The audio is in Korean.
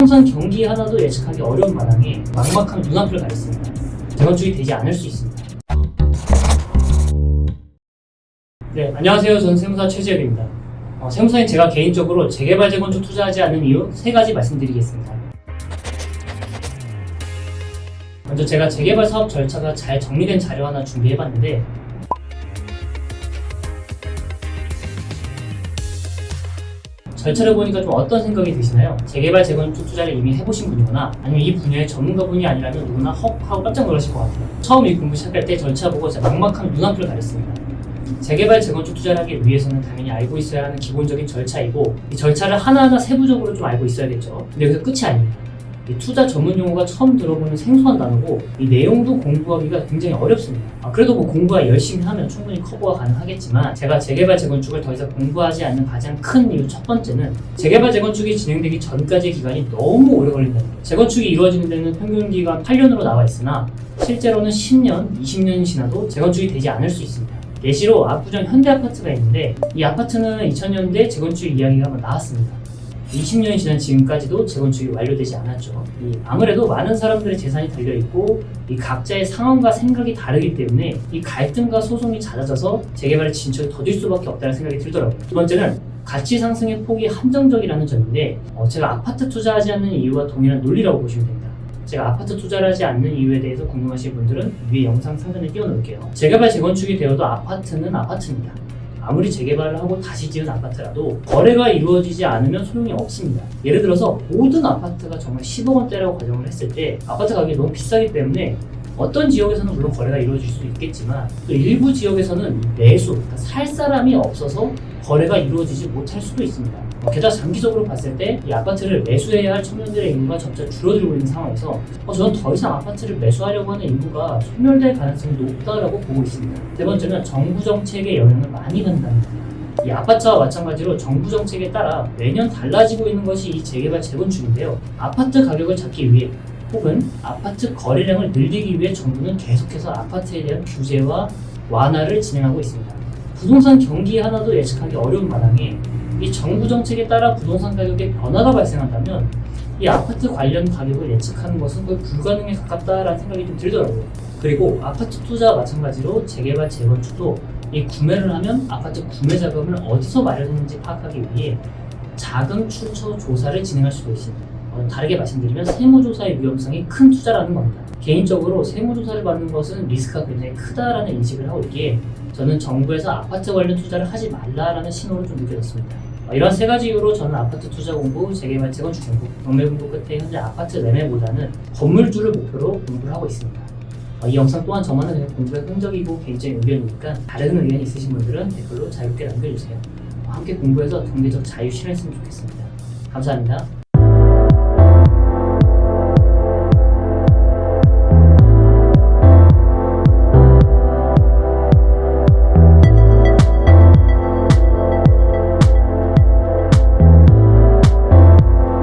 부동산 경기 하나도 예측하기 어려운 마당에 막막한 눈앞을 가렸습니다. 재건축이 되지 않을 수 있습니다. 네, 안녕하세요. 저는 세무사 최지혁입니다. 세무사인 제가 개인적으로 재개발 재건축 투자하지 않는 이유 3가지 말씀드리겠습니다. 먼저 제가 재개발 사업 절차가 잘 정리된 자료 하나 준비해봤는데 절차를 보니까 좀 어떤 생각이 드시나요? 재개발 재건축 투자를 이미 해보신 분이거나 아니면 이 분야의 전문가분이 아니라면 누구나 헉 하고 깜짝 놀라실 것 같아요. 처음 이 공부 시작할 때 절차 보고 진짜 막막한 눈앞을 가렸습니다. 재개발 재건축 투자를 하기 위해서는 당연히 알고 있어야 하는 기본적인 절차이고 이 절차를 하나하나 세부적으로 좀 알고 있어야겠죠. 근데 여기서 끝이 아닙니다. 이 투자 전문 용어가 처음 들어보는 생소한 단어고 이 내용도 공부하기가 굉장히 어렵습니다. 그래도 뭐 공부가 열심히 하면 충분히 커버가 가능하겠지만 제가 재개발 재건축을 더 이상 공부하지 않는 가장 큰 이유 첫 번째는 재개발 재건축이 진행되기 전까지의 기간이 너무 오래 걸린다는 거예요. 재건축이 이루어지는 데는 평균 기간 8년으로 나와 있으나 실제로는 10년, 20년이 지나도 재건축이 되지 않을 수 있습니다. 예시로 압구정 현대아파트가 있는데 이 아파트는 2000년대 재건축 이야기가 한번 나왔습니다. 20년이 지난 지금까지도 재건축이 완료되지 않았죠. 아무래도 많은 사람들의 재산이 달려있고 이 각자의 상황과 생각이 다르기 때문에 이 갈등과 소송이 잦아져서 재개발의 진척이 더딜 수밖에 없다는 생각이 들더라고요. 두 번째는 가치 상승의 폭이 한정적이라는 점인데 제가 아파트 투자하지 않는 이유와 동일한 논리라고 보시면 됩니다. 제가 아파트 투자를 하지 않는 이유에 대해서 궁금하신 분들은 위에 영상 상단에 띄워놓을게요. 재개발 재건축이 되어도 아파트는 아파트입니다. 아무리 재개발을 하고 다시 지은 아파트라도 거래가 이루어지지 않으면 소용이 없습니다. 예를 들어서 모든 아파트가 정말 10억 원대라고 가정을 했을 때 아파트 가격이 너무 비싸기 때문에 어떤 지역에서는 물론 거래가 이루어질 수도 있겠지만 또 일부 지역에서는 매수, 그러니까 살 사람이 없어서 거래가 이루어지지 못할 수도 있습니다. 게다가 장기적으로 봤을 때 이 아파트를 매수해야 할 청년들의 인구가 점차 줄어들고 있는 상황에서 저는 더 이상 아파트를 매수하려고 하는 인구가 소멸될 가능성이 높다라고 보고 있습니다. 세 번째는 정부 정책의 영향을 많이 받는다는 겁니다. 이 아파트와 마찬가지로 정부 정책에 따라 매년 달라지고 있는 것이 이 재개발 재건축인데요. 아파트 가격을 잡기 위해 혹은 아파트 거래량을 늘리기 위해 정부는 계속해서 아파트에 대한 규제와 완화를 진행하고 있습니다. 부동산 경기 하나도 예측하기 어려운 마당에 이 정부 정책에 따라 부동산 가격에 변화가 발생한다면 이 아파트 관련 가격을 예측하는 것은 거의 불가능에 가깝다라는 생각이 좀 들더라고요. 그리고 아파트 투자와 마찬가지로 재개발 재건축도 이 구매를 하면 아파트 구매 자금을 어디서 마련했는지 파악하기 위해 자금 출처 조사를 진행할 수도 있습니다. 다르게 말씀드리면 세무조사의 위험성이 큰 투자라는 겁니다. 개인적으로 세무조사를 받는 것은 리스크가 굉장히 크다라는 인식을 하고 있기에 저는 정부에서 아파트 관련 투자를 하지 말라라는 신호를 좀 느껴졌습니다. 이런 3가지 이유로 저는 아파트 투자 공부, 재개발 재건축 공부, 경매 공부 끝에 현재 아파트 매매보다는 건물주를 목표로 공부를 하고 있습니다. 이 영상 또한 저만의 그냥 공부의 흔적이고 개인적인 의견이니까 다른 의견이 있으신 분들은 댓글로 자유롭게 남겨주세요. 함께 공부해서 경제적 자유 실현했으면 좋겠습니다. 감사합니다.